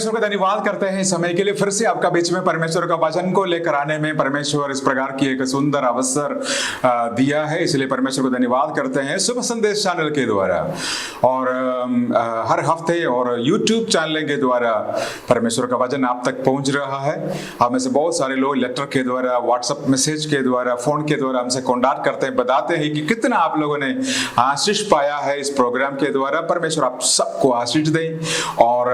परमेश्वर का धन्यवाद करते हैं इस समय के लिए फिर से आपका बीच में परमेश्वर का वचन को लेकर आने में परमेश्वर इस प्रकार की एक सुंदर अवसर दिया है, इसलिए परमेश्वर को धन्यवाद करते हैं शुभ संदेश चैनल के द्वारा और हर हफ्ते और YouTube चैनल के द्वारा परमेश्वर का वचन आप तक पहुंच रहा है। हम में से बहुत सारे लोग लेटर के द्वारा, व्हाट्सएप मैसेज के द्वारा, फोन के द्वारा हमसे कॉन्टैक्ट करते हैं, बताते हैं कि कितना आप लोगों ने आशीष पाया है इस प्रोग्राम के द्वारा। परमेश्वर आप सबको आशीष दें और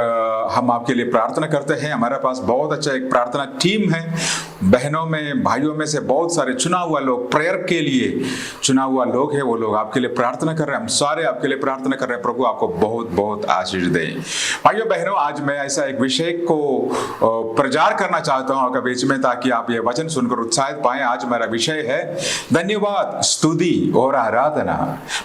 हम आपके लिए प्रार्थना करते हैं। हमारे पास बहुत अच्छा एक प्रार्थना टीम है, बहनों में भाइयों में से बहुत सारे चुना हुआ लोग, प्रेयर के लिए चुना हुआ लोग हैं, वो लोग आपके लिए प्रार्थना कर रहे हैं। हम सारे आपके लिए प्रार्थना कर रहे हैं। प्रभु आपको बहुत बहुत आशीष दे। भाइयों बहनों, आज मैं ऐसा एक विषय को प्रचार करना चाहता हूं आपके बीच में, ताकि आप ये वचन सुनकर उत्साहित पाएं। आज मेरा विषय है धन्यवाद, स्तुति और आराधना।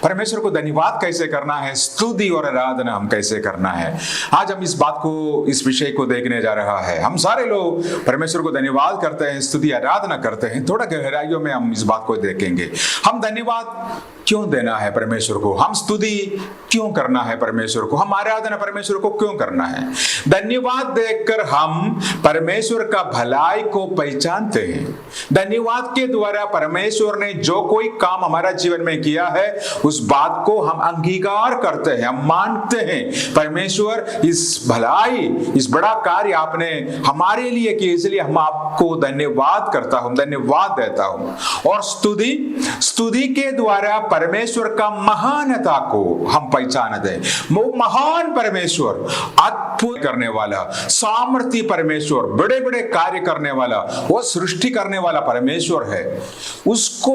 परमेश्वर को धन्यवाद कैसे करना है, स्तुति और आराधना हम कैसे करना है, आज हम इस बात को, इस विषय को देखने जा रहा है। हम सारे लोग परमेश्वर को धन्यवाद करते हैं, स्तुति आराधना करते हैं। थोड़ा गहराइयों में हम इस बात को देखेंगे। हम धन्यवाद क्यों देना है परमेश्वर को, हम स्तुति क्यों करना है परमेश्वर को, हम आराधना परमेश्वर को क्यों करना है। धन्यवाद देखकर हम परमेश्वर का भलाई को पहचानते हैं। धन्यवाद के द्वारा परमेश्वर ने जो कोई काम हमारा जीवन में किया है उस बात को हम अंगीकार करते हैं, हम मानते हैं। परमेश्वर इस भलाई, इस बड़ा कार्य आपने हमारे लिए किया, इसलिए हम आपको धन्यवाद करता हूं, धन्यवाद देता हूं। और स्तुति के द्वारा परमेश्वर का महानता को हम पहचानते हैं। वो महान परमेश्वर, अद्भुत करने वाला, सामर्थ्य परमेश्वर, बड़े बड़े कार्य करने वाला, वो सृष्टि करने वाला परमेश्वर है। उसको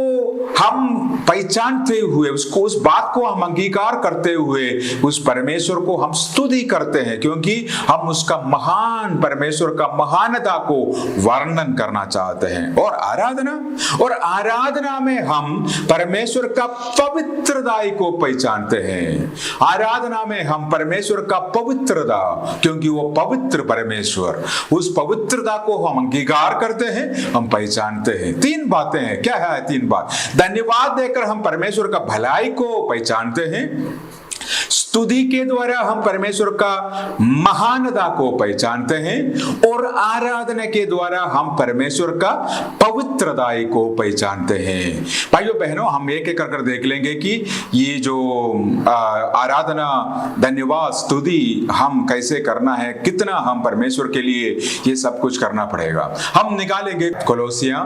हम पहचानते हुए, उसको, उस बात को हम अंगीकार करते हुए उस परमेश्वर को हम स्तुति करते हैं, क्योंकि हम उसका महान, परमेश्वर का महानता को वर्णन करना चाहते हैं। और आराधना में हम परमेश्वर का पवित्रताई को पहचानते हैं। आराधना में हम परमेश्वर का पवित्रता, क्योंकि वो पवित्र परमेश्वर, उस पवित्रता को हम अंगीकार करते हैं, हम पहचानते हैं। तीन बातें हैं। क्या है तीन बात? धन्यवाद देकर हम परमेश्वर का भलाई को पहचानते हैं, स्तुति के द्वारा हम परमेश्वर का महानता को पहचानते हैं, और आराधना के द्वारा हम परमेश्वर का पवित्रताई को पहचानते हैं। भाइयों बहनों, हम एक एक कर देख लेंगे कि ये जो आराधना, धन्यवाद, स्तुति हम कैसे करना है, कितना हम परमेश्वर के लिए ये सब कुछ करना पड़ेगा। हम निकालेंगे कोलोसियां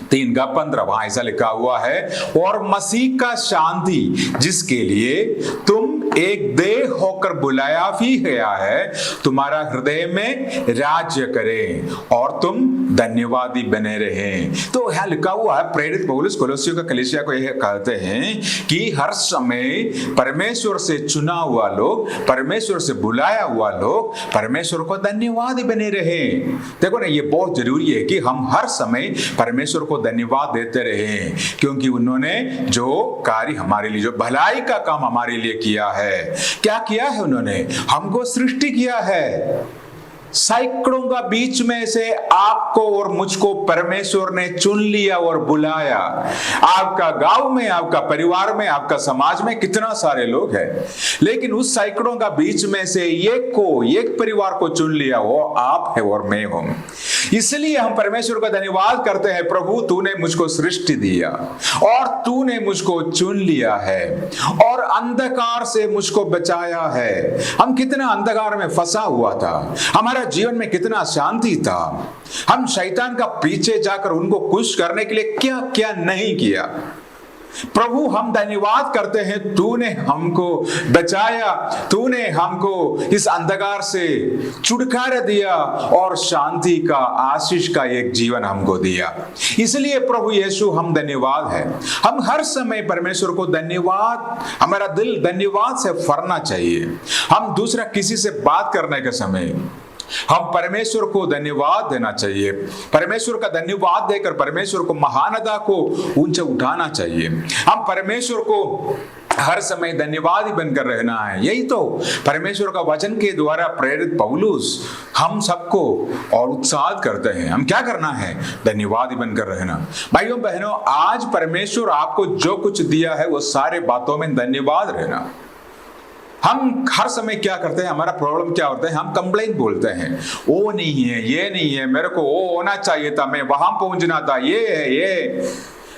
3:15, वहां ऐसा लिखा हुआ है, और मसीह का शांति जिसके लिए तुम एक देह होकर बुलाया भी गया है, तुम्हारा हृदय में राज्य करे और तुम धन्यवादी बने रहे। तो यहां लिखा हुआ है, प्रेरित पौलुस कोलोसियों का कलीसिया को यह कहते हैं कि हर समय परमेश्वर से चुना हुआ लोग, परमेश्वर से बुलाया हुआ लोग परमेश्वर को धन्यवादी बने रहे। देखो ना, ये बहुत जरूरी है कि हम हर समय परमेश्वर को धन्यवाद देते रहे, क्योंकि उन्होंने जो कार्य हमारे लिए, जो भलाई का काम हमारे लिए किया है। क्या किया है उन्होंने? हमको सृष्टि किया है। सैकड़ों का बीच में से आपको और मुझको परमेश्वर ने चुन लिया और बुलाया। आपका गांव में, आपका परिवार में, आपका समाज में कितना सारे लोग हैं, लेकिन उस सैकड़ों का बीच में से एक परिवार को चुन लिया, वो आप है और मैं हूं। इसलिए हम परमेश्वर का धन्यवाद करते हैं, प्रभु तूने मुझको सृष्टि दिया और तूने मुझको चुन लिया है और अंधकार से मुझको बचाया है। हम कितना अंधकार में फंसा हुआ था, हमारा जीवन में कितना शांति था, हम शैतान का पीछे जाकर उनको खुश करने के लिए क्या क्या नहीं किया। प्रभु हम धन्यवाद करते हैं, तूने हमको बचाया, तूने हमको इस अंधकार से छुटकारा दिया और शांति का, आशीष का एक जीवन हमको दिया। इसलिए प्रभु यीशु हम धन्यवाद है। हम हर समय परमेश्वर को धन्यवाद, हमारा दिल धन्यवाद से भरना चाहिए। हम दूसरा किसी से बात करने के समय हम परमेश्वर को धन्यवाद देना चाहिए। परमेश्वर का धन्यवाद देकर परमेश्वर को, महानता को ऊंचे उठाना चाहिए। हम परमेश्वर को हर समय धन्यवादी बनकर रहना है। यही तो परमेश्वर का वचन के द्वारा प्रेरित पौलुस हम सबको और उत्साहित करते हैं। हम क्या करना है? धन्यवादी बनकर रहना। भाइयों बहनों, आज परमेश्वर आपको जो कुछ दिया है वो सारे बातों में धन्यवाद रहना। हम हर समय क्या करते हैं, हमारा प्रॉब्लम क्या होता है, हम कंप्लेंट बोलते हैं, वो नहीं है, ये नहीं है, मेरे को वो होना चाहिए था, मैं वहां पहुंचना था, ये है ये।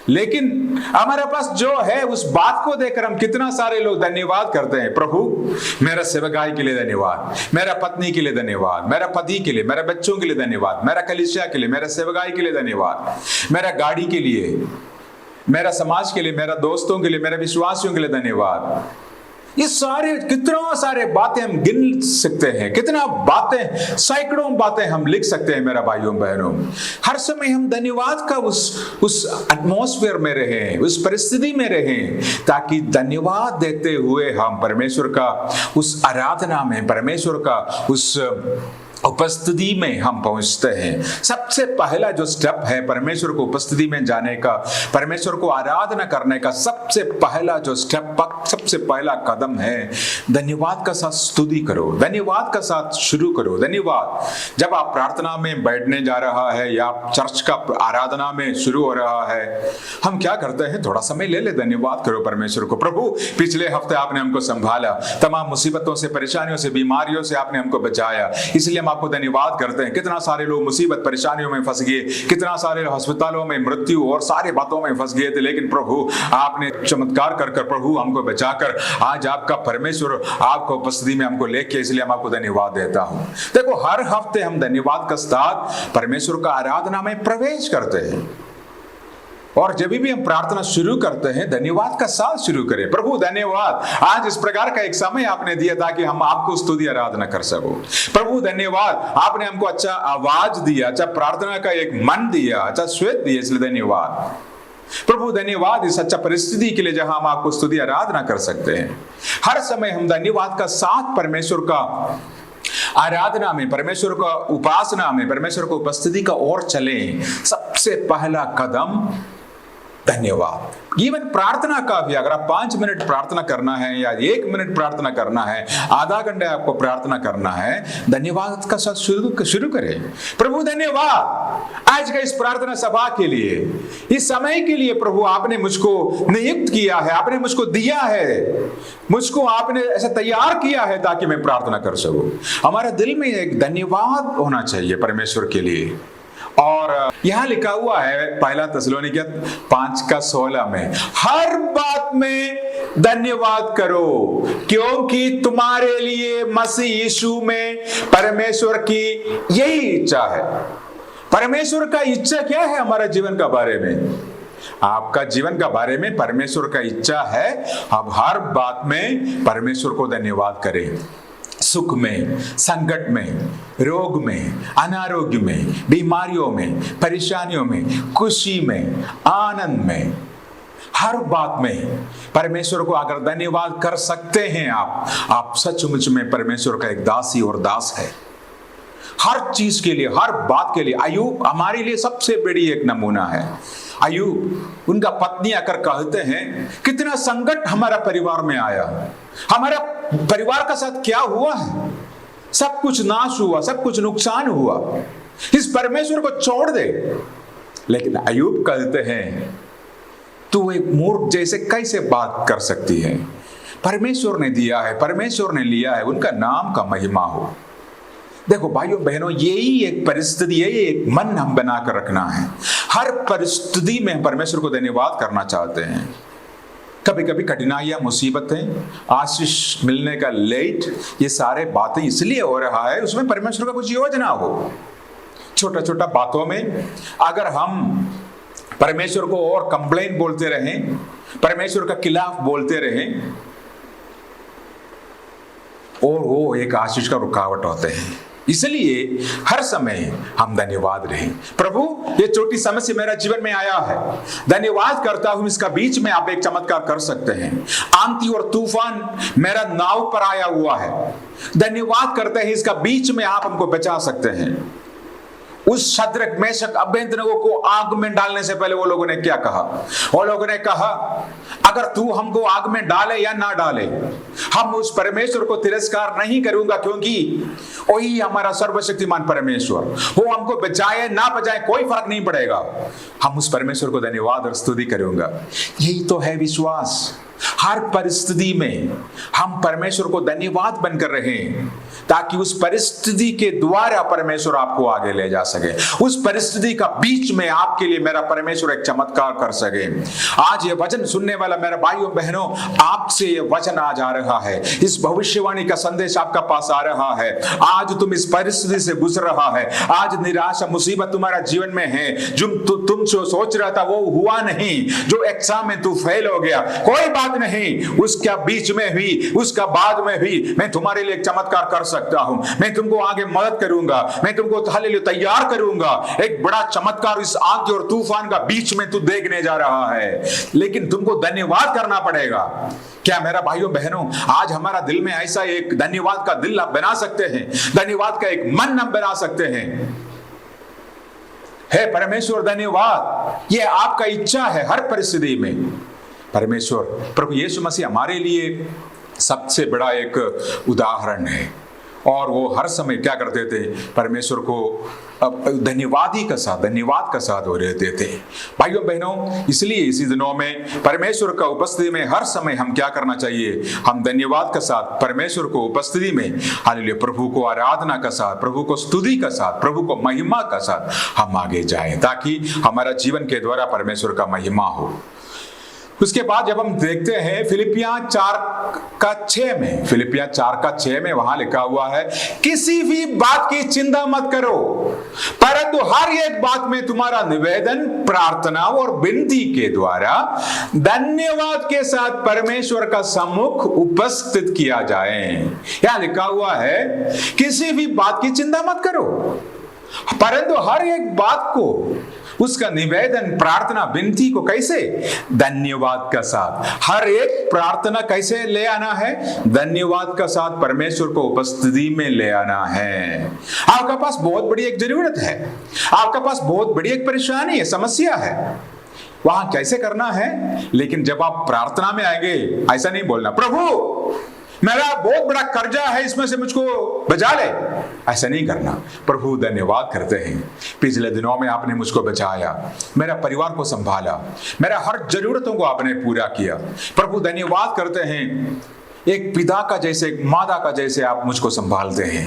लेकिन हमारे पास जो है उस बात को देखकर हम कितना सारे लोग धन्यवाद करते हैं। प्रभु मेरा सेवकाई के लिए धन्यवाद, मेरा पत्नी के लिए धन्यवाद, मेरा पति के लिए, मेरे बच्चों के लिए धन्यवाद, मेरा कलीसिया के लिए, मेरा सेवकाई के लिए धन्यवाद, मेरा गाड़ी के लिए, मेरा समाज के लिए, मेरा दोस्तों के लिए, मेरे विश्वासियों के लिए धन्यवाद। ये सारे कितना सारे बातें हम गिन सकते हैं, कितना बातें, सैकड़ों बातें हम लिख सकते हैं मेरा भाइयों बहनों। हर समय हम धन्यवाद का उस एटमॉस्फेयर में रहें, उस परिस्थिति में रहें, ताकि धन्यवाद देते हुए हम परमेश्वर का उस आराधना में, परमेश्वर का उस उपस्थिति में हम पहुंचते हैं। सबसे पहला जो स्टेप है परमेश्वर को उपस्थिति में जाने का, परमेश्वर को आराधना करने का सबसे पहला जो स्टेप, सबसे पहला कदम है, धन्यवाद का साथ स्तुति करो, धन्यवाद का साथ शुरू करो। धन्यवाद जब आप प्रार्थना में बैठने जा रहा है या चर्च का आराधना में शुरू हो रहा है, हम क्या करते हैं, थोड़ा समय ले ले, धन्यवाद करो परमेश्वर को। प्रभु पिछले हफ्ते आपने हमको संभाला, तमाम मुसीबतों से, परेशानियों से, बीमारियों से आपने हमको बचाया, इसलिए हम आपको धन्यवाद करते हैं। कितना सारे लोग मुसीबत परेशानियों में फंस गए, कितना सारे अस्पतालों में मृत्यु और सारे बातों में फंस गए थे, लेकिन प्रभु आपने चमत्कार कर कर प्रभु हमको बचाकर आज आपका परमेश्वर आपको उपस्थिति में हमको लेके, इसलिए हम आपको धन्यवाद देता हूं। देखो हर हफ्ते हम धन्यवाद का साथ परमेश्वर का आराधना में प्रवेश करते हैं, और जब भी हम प्रार्थना शुरू करते हैं धन्यवाद का साथ शुरू करें। प्रभु धन्यवाद, आज इस प्रकार का एक समय आपने दिया ताकि हम आपको स्तुति आराधना कर सको। प्रभु धन्यवाद, आपने हमको अच्छा आवाज दिया, अच्छा प्रार्थना का एक मन दिया, अच्छा श्वेत दिया, इसलिए धन्यवाद। प्रभु धन्यवाद इस अच्छा परिस्थिति के लिए जहां हम आपको स्तुति आराधना कर सकते हैं। हर समय हम धन्यवाद का साथ परमेश्वर का आराधना में, परमेश्वर का उपासना में, परमेश्वर को उपस्थिति का ओर चलें। सबसे पहला कदम धन्यवाद। इवन प्रार्थना का भी, अगर आप 5 मिनट प्रार्थना करना है या 1 मिनट प्रार्थना करना है, आधा घंटे आपको प्रार्थना करना है, धन्यवाद का साथ शुरू करें। प्रभु धन्यवाद आज का इस प्रार्थना सभा के लिए, इस समय के लिए। प्रभु आपने मुझको नियुक्त किया है, आपने मुझको दिया है, मुझको आपने ऐसा तैयार किया है ताकि मैं प्रार्थना कर सकूं। हमारे दिल में एक धन्यवाद होना चाहिए परमेश्वर के लिए। और यहां लिखा हुआ है पहला थिस्सलुनीकियों 5:16 में, हर बात में धन्यवाद करो क्योंकि तुम्हारे लिए मसीह यीशु में परमेश्वर की यही इच्छा है। परमेश्वर का इच्छा क्या है हमारा जीवन का बारे में? आपका जीवन का बारे में परमेश्वर का इच्छा है अब हर बात में परमेश्वर को धन्यवाद करें। सुख में, संकट में, रोग में, अनारोग्य में, बीमारियों में, परेशानियों में, खुशी में, आनंद में, हर बात में परमेश्वर को अगर धन्यवाद कर सकते हैं आप सचमुच में परमेश्वर का एक दासी और दास है। हर चीज के लिए, हर बात के लिए। अय्यूब हमारे लिए सबसे बड़ी एक नमूना है। अय्यूब, उनका पत्नी आकर कहते हैं कितना संकट हमारा परिवार में आया, हमारा परिवार का साथ क्या हुआ है, सब कुछ नाश हुआ, सब कुछ नुकसान हुआ, इस परमेश्वर को छोड़ दे। लेकिन अय्यूब कहते हैं तू एक मूर्ख जैसे कैसे बात कर सकती है? परमेश्वर ने दिया है, परमेश्वर ने लिया है, उनका नाम का महिमा हो। देखो भाइयों बहनों, यही एक परिस्थिति, यही एक मन हम बनाकर रखना है। हर परिस्थिति में हम परमेश्वर को धन्यवाद करना चाहते हैं। कभी कभी कठिनाइयां, मुसीबतें, आशीष मिलने का लेट, ये सारे बातें इसलिए हो रहा है, उसमें परमेश्वर का कुछ योजना हो। छोटा छोटा बातों में अगर हम परमेश्वर को और कंप्लेंट बोलते रहें, परमेश्वर का खिलाफ बोलते रहें, और वो एक आशीष का रुकावट होते हैं। इसलिए हर समय हम धन्यवाद रहें। प्रभु ये छोटी समस्या मेरा जीवन में आया है, धन्यवाद करता हूं, इसका बीच में आप एक चमत्कार कर सकते हैं। आंधी और तूफान मेरा नाव पर आया हुआ है, धन्यवाद करते हैं, इसका बीच में आप हमको बचा सकते हैं। उस शद्रक, मेशक, अबेदनगो को आग में डालने से पहले वो लोगों ने क्या कहा? वो लोगों ने कहा अगर तू हमको आग में डाले या ना डाले, हम उस परमेश्वर को तिरस्कार नहीं करूंगा, क्योंकि वही हमारा सर्वशक्तिमान परमेश्वर, वो हमको बचाए ना बचाए कोई फर्क नहीं पड़ेगा, हम उस परमेश्वर को धन्यवाद और स्तुति करूंगा। यही तो है विश्वास। हर परिस्थिति में हम परमेश्वर को धन्यवाद बनकर रहें, ताकि उस परिस्थिति के द्वारा परमेश्वर आपको आगे ले जा सके। उस परिस्थिति का बीच में आपके लिए मेरा परमेश्वर एक चमत्कार कर सके। आज ये वचन सुनने वाला मेरा भाइयों बहनों, आपसे ये वचन आज आ रहा है, इस भविष्यवाणी का संदेश आपका पास आ रहा है। आज तुम इस परिस्थिति से गुजर रहा है, आज निराशा मुसीबत तुम्हारा जीवन में है, जो तुम जो सोच रहा था वो हुआ नहीं, जो एग्जाम में तू फेल हो गया, कोई बात नहीं, उसका बीच में भी, उसका बाद में भी मैं तुम्हारे लिए एक चमत्कार कर सकता हूं। मैं तुमको आगे मदद करूंगा, मैं तुमको हालेलुया तैयार करूंगा। एक बड़ा चमत्कार इस आग और तूफान का बीच में तू देखने जा रहा है, लेकिन तुमको धन्यवाद करना पड़ेगा। क्या मेरा भाइयों बहनों, आज हमारा दिल में ऐसा एक धन्यवाद का दिल आप बना सकते हैं, धन्यवाद का एक मन आप बना सकते हैं। हे परमेश्वर धन्यवाद, ये आपका इच्छा है हर परिस्थिति में। परमेश्वर प्रभु यीशु मसीह हमारे लिए सबसे बड़ा एक उदाहरण है, और वो हर समय क्या करते थे, परमेश्वर को धन्यवाद का साथ हो रहते थे। भाइयों बहनों, इसलिए इसी दिनों में परमेश्वर का उपस्थिति में हर समय हम क्या करना चाहिए, हम धन्यवाद का साथ परमेश्वर को उपस्थिति में हालेलुया प्रभु को आराधना का साथ, प्रभु को स्तुति का साथ, प्रभु को महिमा का साथ हम आगे जाएं, ताकि हमारा जीवन के द्वारा परमेश्वर का महिमा हो। उसके बाद जब हम देखते हैं फिलिपियां 4:6 में वहां लिखा हुआ है, किसी भी बात की चिंता मत करो, परंतु हर एक बात में तुम्हारा निवेदन प्रार्थना और विनती के द्वारा धन्यवाद के साथ परमेश्वर का सम्मुख उपस्थित किया जाए। यहां लिखा हुआ है किसी भी बात की चिंता मत करो, परंतु हर एक बात को, उसका निवेदन प्रार्थना विनती को कैसे, धन्यवाद का साथ। हर एक प्रार्थना कैसे ले आना है, धन्यवाद का साथ परमेश्वर को उपस्थिति में ले आना है। आपके पास बहुत बड़ी एक जरूरत है, आपके पास बहुत बड़ी एक परेशानी है, समस्या है, वहां कैसे करना है। लेकिन जब आप प्रार्थना में आएंगे, ऐसा नहीं बोलना प्रभु मेरा बहुत बड़ा कर्जा है, इसमें से मुझको बचा ले, ऐसा नहीं करना। प्रभु धन्यवाद करते हैं, पिछले दिनों में आपने मुझको बचाया, मेरा परिवार को संभाला, मेरा हर जरूरतों को आपने पूरा किया। प्रभु धन्यवाद करते हैं, एक पिता का जैसे, एक माता का जैसे आप मुझको संभालते हैं।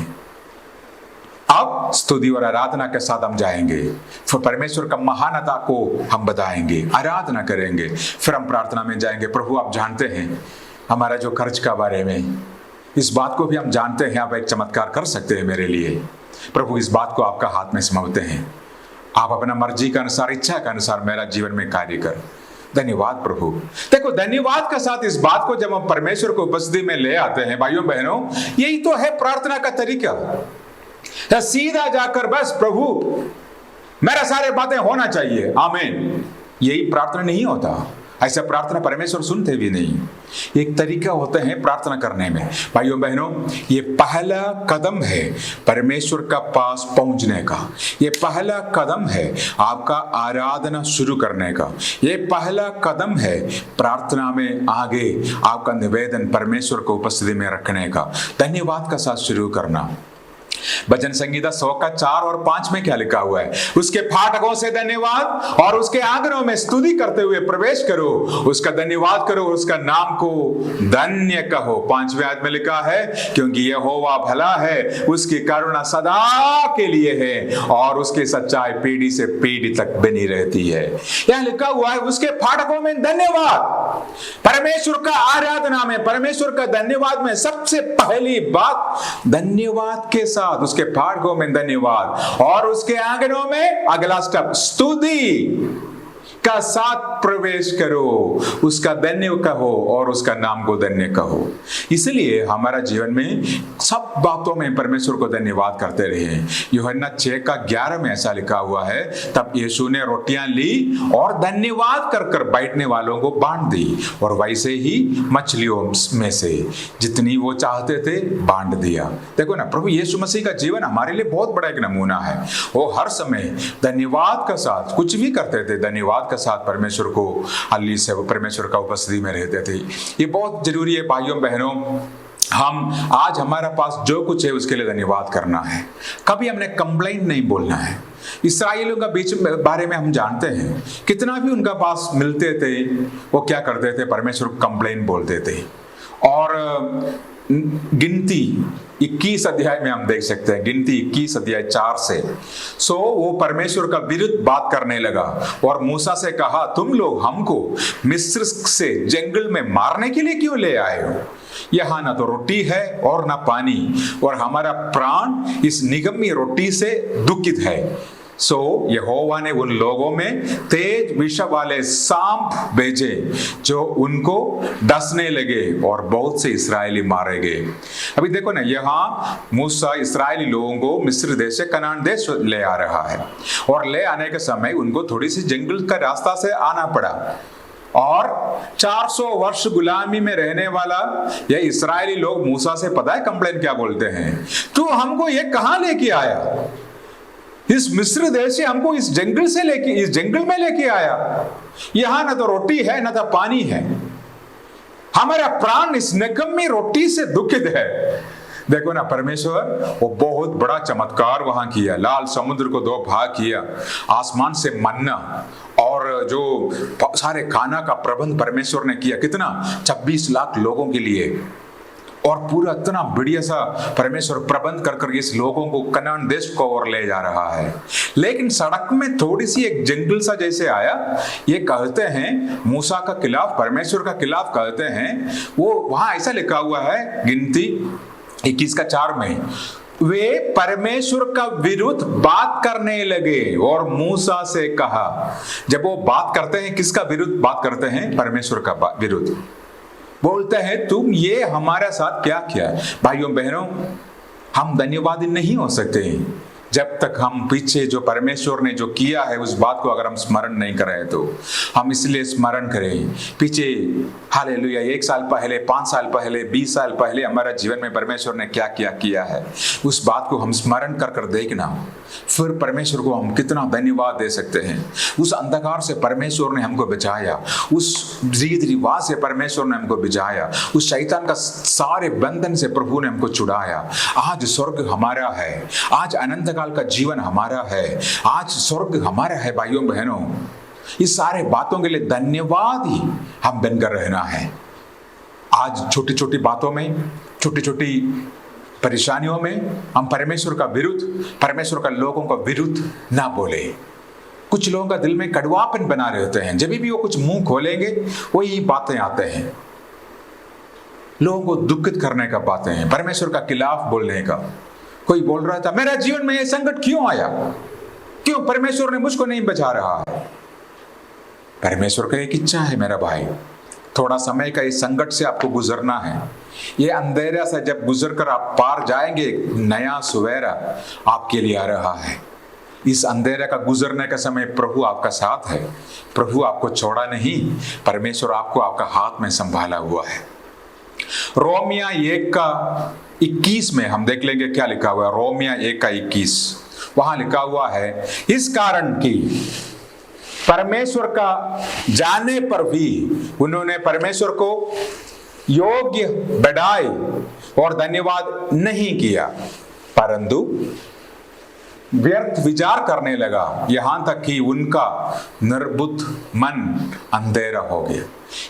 अब स्तुति और आराधना के साथ हम जाएंगे, फिर परमेश्वर का महानता को हम बताएंगे, आराधना करेंगे, फिर हम प्रार्थना में जाएंगे। प्रभु आप जानते हैं हमारा जो कर्ज का बारे में, इस बात को भी हम जानते हैं, आप एक चमत्कार कर सकते हैं मेरे लिए। प्रभु इस बात को आपका हाथ में सौंपते हैं, आप अपना मर्जी के अनुसार, इच्छा के अनुसार मेरा जीवन में कार्य कर। धन्यवाद प्रभु। देखो धन्यवाद के साथ इस बात को जब हम परमेश्वर को उपस्थिति में ले आते हैं, भाइयों बहनों, यही तो है प्रार्थना का तरीका। सीधा जाकर बस प्रभु मेरा सारे बातें होना चाहिए, आमीन, यही प्रार्थना नहीं होता। ऐसा प्रार्थना परमेश्वर सुनते भी नहीं। एक तरीका होता है प्रार्थना करने में, भाइयों बहनों, ये पहला कदम है परमेश्वर का पास पहुंचने का, ये पहला कदम है आपका आराधना शुरू करने का, ये पहला कदम है प्रार्थना में आगे आपका निवेदन परमेश्वर को उपस्थिति में रखने का, धन्यवाद का साथ शुरू करना। भजन संगीता 100 का 4 और 5 में क्या लिखा हुआ है, उसके फाटकों से धन्यवाद और उसके आंगनों में स्तुति करते हुए प्रवेश करो, उसका धन्यवाद करो, उसका नाम को धन्य कहो। 5वें आयत में लिखा है, क्योंकि यहोवा भला है, उसकी करुणा सदा के लिए है और उसकी सच्चाई पीढ़ी से पीढ़ी तक बनी रहती है। यह लिखा हुआ है उसके फाटकों में धन्यवाद। परमेश्वर का आराधना में, परमेश्वर का धन्यवाद में सबसे पहली बात धन्यवाद के साथ, उसके फाटकों में धन्यवाद और उसके आंगनों में अगला स्टेप स्तुति का साथ प्रवेश करो, उसका धन्य कहो और उसका नाम को धन्य कहो। इसलिए हमारा जीवन में सब बातों में परमेश्वर को धन्यवाद करते रहे। यूहन्ना 6 का 11 में ऐसा लिखा हुआ है, तब यीशु ने रोटियां ली और धन्यवाद कर कर बैठने वालों को बांट दी और वैसे ही मछलियों में से जितनी वो चाहते थे बांट दिया। देखो ना, प्रभु यीशु मसीह का जीवन हमारे लिए बहुत बड़ा एक नमूना है। वो हर समय धन्यवाद का साथ कुछ भी करते थे, धन्यवाद के साथ परमेश्वर को हल्ली से परमेश्वर का उपस्थिति में रहते थे। ये बहुत जरूरी है भाइयों बहनों, हम आज हमारे पास जो कुछ है उसके लिए धन्यवाद करना है। कभी हमने कंप्लेंट नहीं बोलना है। इस्राएलियों का बीच में बारे में हम जानते हैं, कितना भी उनका पास मिलते थे वो क्या करते थे, परमेश्वर को कंप्लेंट बोलते थे। और गिनती 21 अध्याय में हम देख सकते हैं, गिनती 21 अध्याय 4 से। वो परमेश्वर का विरुद्ध बात करने लगा और मूसा से कहा, तुम लोग हमको मिस्र से जंगल में मारने के लिए क्यों ले आए हो? यहाँ ना तो रोटी है और ना पानी, और हमारा प्राण इस निगम्य रोटी से दुखित है। यहोवा ने उन लोगों में तेज विष वाले सांप भेजे जो उनको डसने लगे और बहुत से इस्राएली मारे गए। अभी देखो ना, यहाँ मूसा इस्राएली लोगों को मिस्र देश से कनान देश ले आ रहा है, और ले आने के समय उनको थोड़ी सी जंगल का रास्ता से आना पड़ा। और 400 वर्ष गुलामी में रहने वाला ये इस्राएली लोग मूसा से पता है कंप्लेन क्या बोलते हैं, तू हमको ये कहां लेके आया? इस मिस्र देश से हमको इस जंगल में लेके आया। यहां ना तो रोटी है ना तो पानी है, हमारा प्राण इस निकम्मी रोटी से दुखित है। देखो ना, परमेश्वर वो बहुत बड़ा चमत्कार वहां किया। लाल समुद्र को 2 भाग किया, आसमान से मन्ना और जो सारे खाना का प्रबंध परमेश्वर ने किया, कितना 26 लाख लोगों के लिए, और पूरा इतना बढ़िया सा परमेश्वर प्रबंध कर इस लोगों को कनान देश को और ले जा रहा है। लेकिन सड़क में थोड़ी सी एक जंगल सा जैसे आया, ये कहते हैं मूसा का खिलाफ, परमेश्वर का खिलाफ कहते हैं। वो वहां ऐसा लिखा हुआ है गिनती 21 का 4 में, वे परमेश्वर का विरुद्ध बात करने लगे और मूसा से कहा। जब वो बात करते हैं, किसका विरुद्ध बात करते हैं? परमेश्वर का विरुद्ध। बोलते हैं तुम ये हमारे साथ क्या किया? भाइयों बहनों, हम धन्यवादी नहीं हो सकते जब तक हम पीछे जो परमेश्वर ने जो किया है उस बात को अगर हम स्मरण नहीं करें। तो हम इसलिए स्मरण करें पीछे, हालेलुया, 1 साल पहले, 5 साल पहले, 20 साल पहले हमारा जीवन में परमेश्वर ने क्या किया है, उस बात को हम स्मरण कर देखना। फिर परमेश्वर को हम कितना धन्यवाद दे सकते हैं। उस अंधकार से परमेश्वर ने हमको बचाया, उस रीत रिवाज से परमेश्वर ने हमको बचाया, उस शैतान का सारे बंधन से प्रभु ने हमको छुड़ाया। आज स्वर्ग हमारा है, आज अनंत काल का जीवन हमारा है, आज स्वर्ग हमारा है। भाइयों बहनों, इस सारे बातों के लिए धन्यवाद ही हम बनकर रहना है। आज छोटी छोटी बातों में, छोटी छोटी परेशानियों में हम परमेश्वर का विरुद्ध, परमेश्वर का लोगों का विरुद्ध ना बोले। कुछ लोगों का दिल में कड़वापन बना रहते हैं, जब भी वो कुछ मुंह खोलेंगे वही बातें आते हैं, लोगों को दुखित करने का बातें हैं, परमेश्वर का खिलाफ बोलने का। कोई बोल रहा था मेरा जीवन में ये संकट क्यों आया, क्यों परमेश्वर ने मुझको नहीं बचा रहा है? परमेश्वर का एक इच्छा है मेरा भाई, थोड़ा समय का इस संकट से आपको गुजरना है। ये अंधेरा से जब गुजर कर आप पार जाएंगे, नया सवेरा आपके लिए आ रहा है। इस अंधेरे का गुजरने का समय प्रभु आपका साथ है, प्रभु आपको छोड़ा नहीं, परमेश्वर आपको आपका हाथ में संभाला हुआ है। रोमिया 1 का 21 में हम देख लेंगे क्या लिखा हुआ है। रोमिया 1 का 21, वहां लिखा हुआ है, इस कारण की परमेश्वर का जानने पर भी उन्होंने परमेश्वर को योग्य बढ़ाए और धन्यवाद नहीं किया, परंतु व्यर्थ विचार करने लगा, यहां तक कि उनका निर्बुद्ध मन अंधेरा हो गया।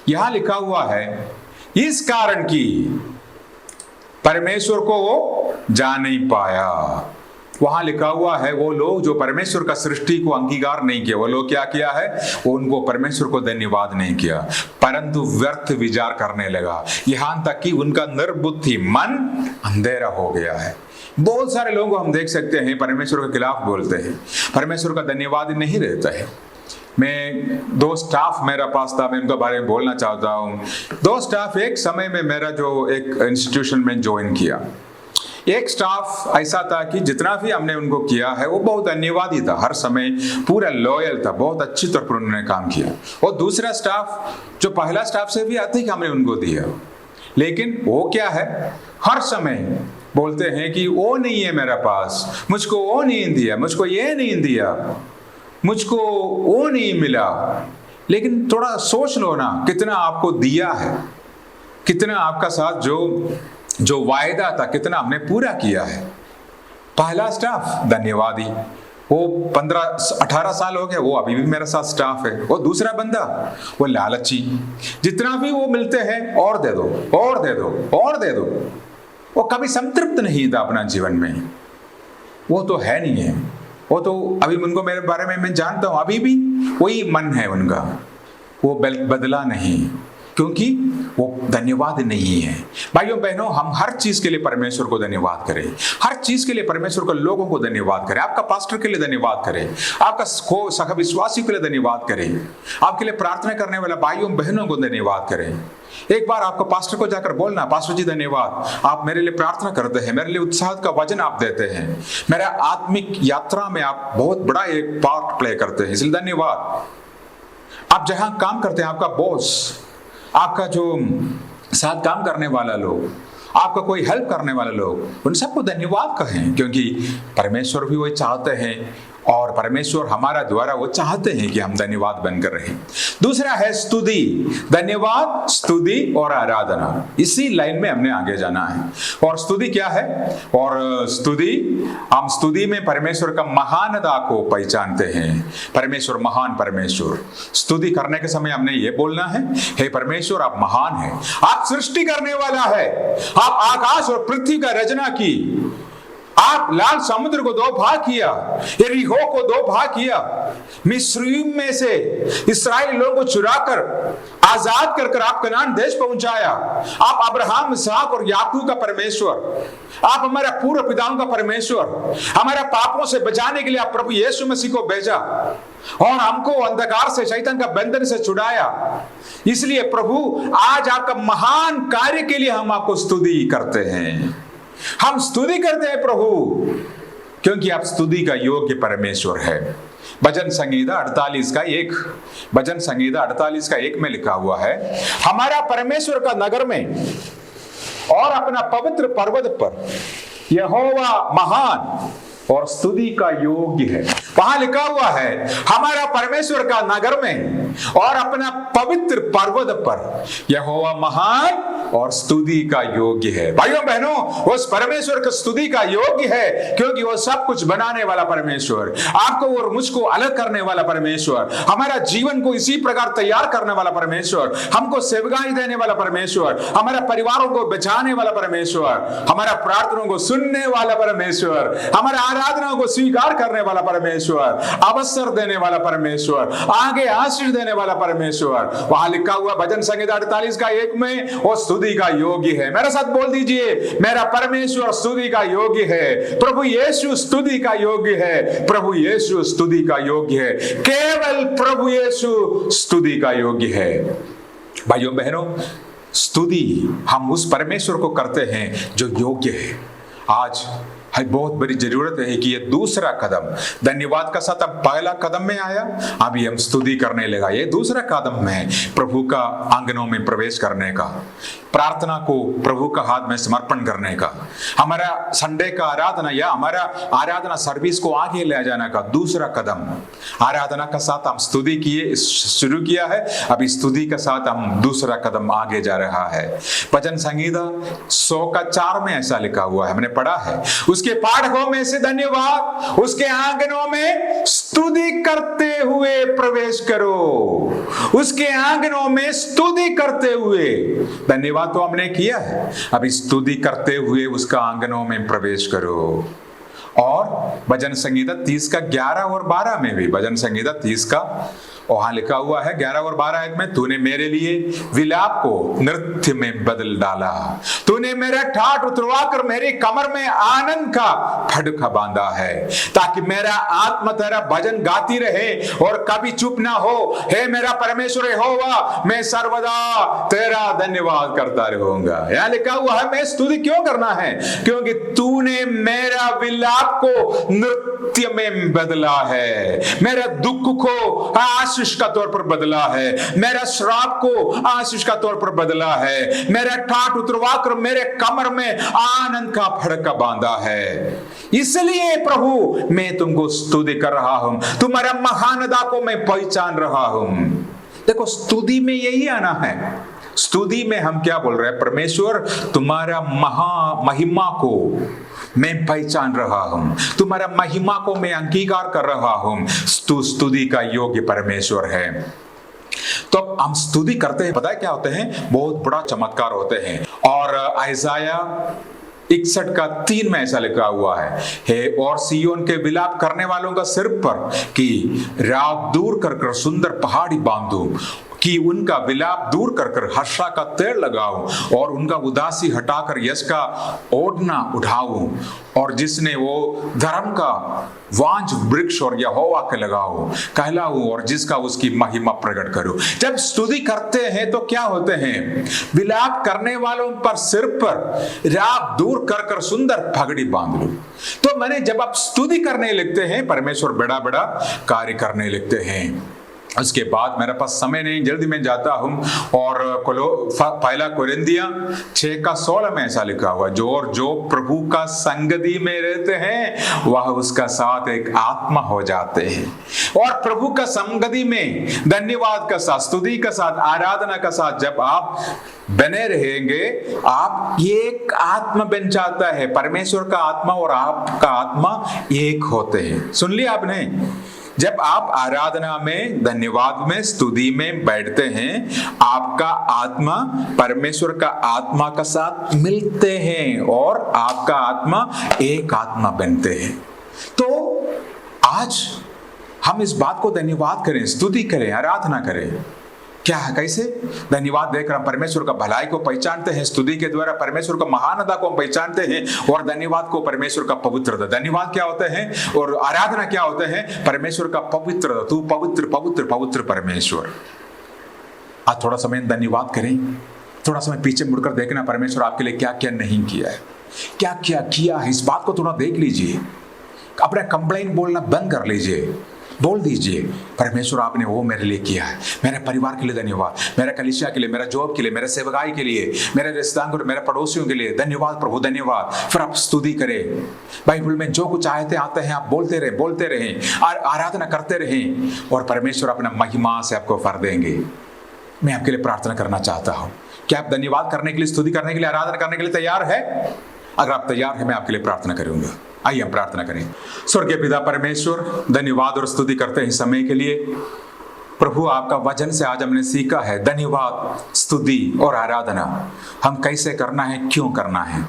यहां लिखा हुआ है इस कारण कि परमेश्वर को वो जान नहीं पाया। वहां लिखा हुआ है वो लोग जो परमेश्वर का सृष्टि को अंगीकार नहीं किया, वो लोग क्या किया है, वो उनको परमेश्वर को धन्यवाद नहीं किया, परंतु व्यर्थ विचार करने लगा, यहां तक कि उनका निर्बुद्धि मन अंधेरा हो गया है। बहुत सारे लोगों को हम देख सकते हैं परमेश्वर के खिलाफ बोलते हैं, परमेश्वर का धन्यवाद नहीं रहता है। मैं 2 स्टाफ मेरा पास था, मैं उनके बारे में बोलना चाहता हूँ। 2 स्टाफ एक समय में मेरा जो एक इंस्टीट्यूशन में ज्वाइन किया, एक स्टाफ ऐसा था कि जितना भी हमने उनको किया है वो बहुत धन्यवादी था, हर समय पूरा लॉयल था, बहुत अच्छी तरह पर उन्होंने काम किया। और दूसरा स्टाफ जो पहला स्टाफ से भी अधिक हमने उनको दिया, लेकिन वो क्या है, हर समय बोलते हैं कि वो नहीं है मेरे पास, मुझको वो नहीं दिया, मुझको ये नहीं दिया। मुझको वो नहीं मिला। लेकिन थोड़ा सोच लो ना, कितना आपको दिया है, कितना आपका साथ जो वायदा था कितना हमने पूरा किया है। पहला स्टाफ धन्यवादी, वो 15-18 साल हो गया, वो अभी भी मेरे साथ स्टाफ है। वो दूसरा बंदा वो लालची, जितना भी वो मिलते हैं और दे दो और दे दो और दे दो, वो कभी संतृप्त नहीं था अपना जीवन में। वो तो है नहीं है, वो तो अभी उनको मेरे बारे में मैं जानता हूं, अभी भी वही मन है उनका, वो बदला नहीं, क्योंकि वो धन्यवाद नहीं है। भाइयों बहनों, हम हर चीज के लिए परमेश्वर को धन्यवाद करें, हर चीज के लिए परमेश्वर को, लोगों को धन्यवाद करें। आपका पास्टर के लिए धन्यवाद करें, आपका सह विश्वासी के लिए धन्यवाद करें, आपके लिए प्रार्थना करने वाले भाइयों बहनों को धन्यवाद करें। एक बार आपको पास्टर को जाकर बोलना, पास्टर जी धन्यवाद, आप मेरे लिए प्रार्थना करते हैं, मेरे लिए उत्साह का वचन आप देते हैं, मेरा आत्मिक यात्रा में आप बहुत बड़ा एक पार्ट प्ले करते हैं, इसलिए धन्यवाद। आप जहां काम करते हैं, आपका बॉस, आपका जो साथ काम करने वाला लोग, आपका कोई हेल्प करने वाले लोग, उन सबको धन्यवाद कहें, क्योंकि परमेश्वर भी वही चाहते हैं और परमेश्वर हमारा द्वारा वो चाहते हैं कि हम धन्यवाद बनकर रहें। दूसरा है स्तुति, धन्यवाद, स्तुति और आराधना, इसी लाइन में हमने आगे जाना है। और स्तुति क्या है? और स्तुति, हम स्तुति में परमेश्वर का महानता को पहचानते हैं। परमेश्वर महान परमेश्वर, स्तुति करने के समय हमने ये बोलना है, हे परमेश्वर आप महान हैं, आप सृष्टि करने वाला है, आप आकाश और पृथ्वी का रचना की, आप लाल समुद्र को 2 भाग किया, यरीहो को 2 भाग किया, मिस्र में से इस्राएली लोगों को चुराकर आजाद कर आप कनान देश पहुंचाया। आप अब्राहम, इसहाक और याकूब का परमेश्वर, आप हमारा पूर्व पिताओं का परमेश्वर, हमारा पापों से बचाने के लिए आप प्रभु यीशु मसीह को भेजा और हमको अंधकार से, शैतान का बंधन से छुड़ाया। इसलिए प्रभु आज आपका महान कार्य के लिए हम आपको स्तुति करते हैं, हम स्तुति करते हैं प्रभु, क्योंकि आप स्तुति का योग्य परमेश्वर है। भजन संगीता 48:1, भजन संगीता 48:1 में लिखा हुआ है, हमारा परमेश्वर का नगर में और अपना पवित्र पर्वत पर यहोवा महान और स्तुति का योग्य है। वहां लिखा हुआ है, हमारा परमेश्वर का नगर में और अपना पवित्र पर्वत पर यहोवा महान और स्तुति का योग्य है। भाइयों बहनों, उस परमेश्वर का स्तुति का योग्य है, क्योंकि वो सब कुछ बनाने वाला परमेश्वर, आपको और मुझको अलग करने वाला परमेश्वर, हमारा जीवन को इसी प्रकार तैयार करने वाला परमेश्वर, हमको सेवकाई देने वाला परमेश्वर, हमारा परिवारों को बचाने वाला परमेश्वर, हमारा प्रार्थनाओं को सुनने वाला परमेश्वर, हमारा आराधनाओं को स्वीकार करने वाला परमेश्वर, अवसर देने वाला परमेश्वर, आगे आशीष देने वाला परमेश्वर। वहां लिखा हुआ भजन संगीता 48:1 में, वो स्तुति का योग्य है। मेरे साथ बोल दीजिए, मेरा परमेश्वर स्तुति का योग्य है, प्रभु यीशु स्तुति का योग्य है, प्रभु यीशु स्तुति का योग्य है, केवल प्रभु यीशु स्तुति का योग्य है। भाइयों बहनों, स्तुति हम उस परमेश्वर को करते हैं जो योग्य है। आज बहुत बड़ी जरूरत है कि ये दूसरा कदम, धन्यवाद का साथ अब पहला कदम में आया, अभी हम स्तुति करने लगा, ये दूसरा कदम है प्रभु का आंगनों में प्रवेश करने का, प्रार्थना को प्रभु का हाथ में समर्पण करने का, हमारा संडे का आराधना या हमारा आराधना सर्विस को आगे ले जाने का दूसरा कदम। आराधना का साथ हम स्तुति किए, शुरू किया है, अभी स्तुति के साथ हम दूसरा कदम आगे जा रहा है। भजन संगीता 100:4 में ऐसा लिखा हुआ है, हमने पढ़ा है, उसके पाठकों में से धन्यवाद, उसके आंगनों में स्तुति करते हुए प्रवेश करो, उसके आंगनों में स्तुति करते हुए, धन्यवाद तो हमने किया है, अभी स्तुति करते हुए उसका आंगनों में प्रवेश करो। और भजन संगीता 30:11 और 12 में भी, भजन संगीता 30 का वहां लिखा हुआ है 11 और 12 आयत में, तूने मेरे लिए विलाप को नृत्य में बदल डाला, तूने मेरा ठाठ उतरवा कर मेरी कमर में आनंद का फड़का बांधा है, ताकि मेरा आत्मा तेरा भजन गाती रहे और कभी चुप ना हो। हे मेरा परमेश्वर यहोवा, मैं सर्वदा तेरा धन्यवाद करता रहूंगा। यहाँ लिखा हुआ है, मैं स्तुति क्यों करना है? क्योंकि तूने मेरा विलाप को नृत्य में बदला है, मेरे दुख को आशीष का तौर पर बदला है, मेरा श्राप को आशीष का तौर पर बदला है, मेरा ठाट उतरवा कर मेरे कमर में आनंद का फड़का बांधा है। इसलिए प्रभु मैं तुमको स्तुति कर रहा हूं, तुम्हारा महानता को मैं पहचान रहा हूं। देखो, स्तुति में यही आना है। स्तुति में हम क्या बोल रहे हैं? परमेश्वर तुम्हारा महिमा को मैं पहचान रहा हूं, तुम्हारा महिमा को मैं अंगीकार कर रहा हूं। स्तुति का योग्य परमेश्वर है। तो हम स्तुति करते हैं, पता है क्या होते हैं? बहुत बड़ा चमत्कार होते हैं। और आयसाया 61:3 में ऐसा लिखा हुआ है और सियोन के विलाप करने वालों का सिर पर कि राग दूर कर सुंदर पहाड़ी बांधो, कि उनका विलाप दूर कर हर्षा का तेड़ लगाओ और उनका उदासी हटाकर यश का ओढ़ना उठाओ, और जिसने वो धर्म का वांझ वृक्ष और यहोवा के लगाओ कहलाओ, और जिसका उसकी महिमा प्रकट करो। जब स्तुति करते हैं तो क्या होते हैं? विलाप करने वालों पर सिर पर राग दूर कर सुंदर पगड़ी बांध लो। तो मैंने जब आप स्तुति करने लगते हैं, परमेश्वर बड़ा बड़ा कार्य करने लगते हैं। उसके बाद मेरे पास समय नहीं, जल्दी में जाता हूं। और पहला कोरिन्थिया 6:16 में ऐसा लिखा हुआ, जो प्रभु का संगति में रहते हैं वह उसका साथ एक आत्मा हो जाते हैं। और प्रभु का संगति में धन्यवाद का साथ, स्तुति का साथ, आराधना का साथ जब आप बने रहेंगे, आप एक आत्मा बन जाता है। परमेश्वर का आत्मा और आपका आत्मा एक होते हैं। सुन लिया आपने? जब आप आराधना में, धन्यवाद में, स्तुति में बैठते हैं, आपका आत्मा परमेश्वर का आत्मा का साथ मिलते हैं और आपका आत्मा एक आत्मा बनते हैं। तो आज हम इस बात को धन्यवाद करें, स्तुति करें, आराधना करें। क्या है? कैसे? धन्यवाद देकर हम परमेश्वर का भलाई को पहचानते हैं, स्तुति के द्वारा परमेश्वर का महानता को हम पहचानते हैं, और धन्यवाद को परमेश्वर का पवित्रता। धन्यवाद क्या होते हैं और आराधना क्या होते हैं? परमेश्वर का पवित्रता। तू पवित्र पवित्र पवित्र परमेश्वर। आज थोड़ा समय धन्यवाद करें, थोड़ा समय पीछे मुड़कर देखना परमेश्वर आपके लिए क्या क्या नहीं किया है, क्या क्या किया है, इस बात को थोड़ा देख लीजिए। अपना कंप्लेंट बोलना बंद कर लीजिए, बोल दीजिए परमेश्वर आपने वो मेरे लिए किया है, मेरे परिवार के लिए धन्यवाद, मेरे कलीसिया के लिए, मेरा जॉब के लिए, मेरे सेवकाई के लिए, मेरे रिश्तेदारों, मेरे पड़ोसियों के लिए धन्यवाद प्रभु, धन्यवाद। फिर आप स्तुति करें। बाइबल में जो कुछ आयतें आते हैं आप बोलते रहें, आराधना करते रहें, और परमेश्वर अपना महिमा से आपको फर देंगे। मैं आपके लिए प्रार्थना करना चाहता हूँ। क्या आप धन्यवाद करने के लिए, स्तुति करने के लिए, आराधना करने के लिए तैयार है? अगर आप तैयार हैं, मैं आपके लिए प्रार्थना करूंगा। आइए हम प्रार्थना करें। स्वर्गीय पिता परमेश्वर, धन्यवाद और स्तुति करते हैं समय के लिए। प्रभु, आपका वचन से आज हमने सीखा है धन्यवाद, स्तुति और आराधना हम कैसे करना है, क्यों करना है।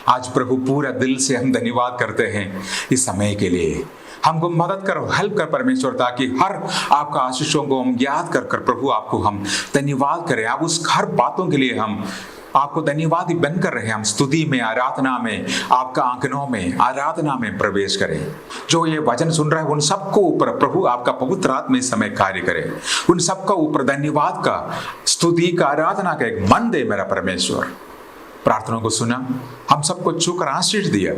आज प्रभु पूरा दिल से हम धन्यवाद करते हैं इस समय के लिए। हमको मदद कर, हेल्प कर परमेश्वर, ताकि हर आपका आशीषों को हम याद कर प्रभु आपको हम धन्यवाद करें। आप उस हर बातों के लिए हम आपको धन्यवाद ही बनकर रहे। हम स्तुति में, आराधना में, आपका आंगनों में, आराधना में प्रवेश करें। जो ये वचन सुन रहे हैं उन सबको ऊपर प्रभु आपका पवित्र आत्मा इस समय कार्य करे। उन सबका ऊपर धन्यवाद का, स्तुति का, आराधना का एक मन दे मेरा परमेश्वर। प्रार्थनाओं को सुना, हम सबको छूकर आशीष दिया,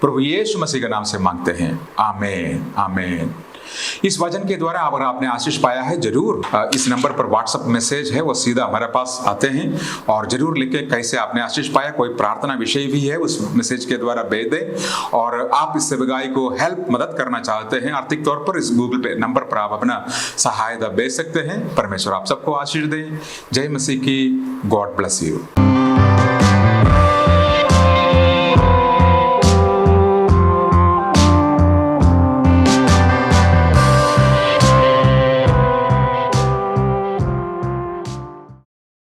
प्रभु यीशु मसीह के नाम से मांगते हैं, आमीन आमीन। इस वचन के द्वारा अगर आपने आशीष पाया है, जरूर इस नंबर पर व्हाट्सएप मैसेज है, वो सीधा हमारे पास आते हैं, और जरूर लिखे कैसे आपने आशीष पाया। कोई प्रार्थना विषय भी है, उस मैसेज के द्वारा भेज दें। और आप इस सेवकाई को हेल्प, मदद करना चाहते हैं आर्थिक तौर पर, इस गूगल पे नंबर पर आप अपना सहायता भेज सकते हैं। परमेश्वर आप सबको आशीष दें। जय मसीह की। God bless you.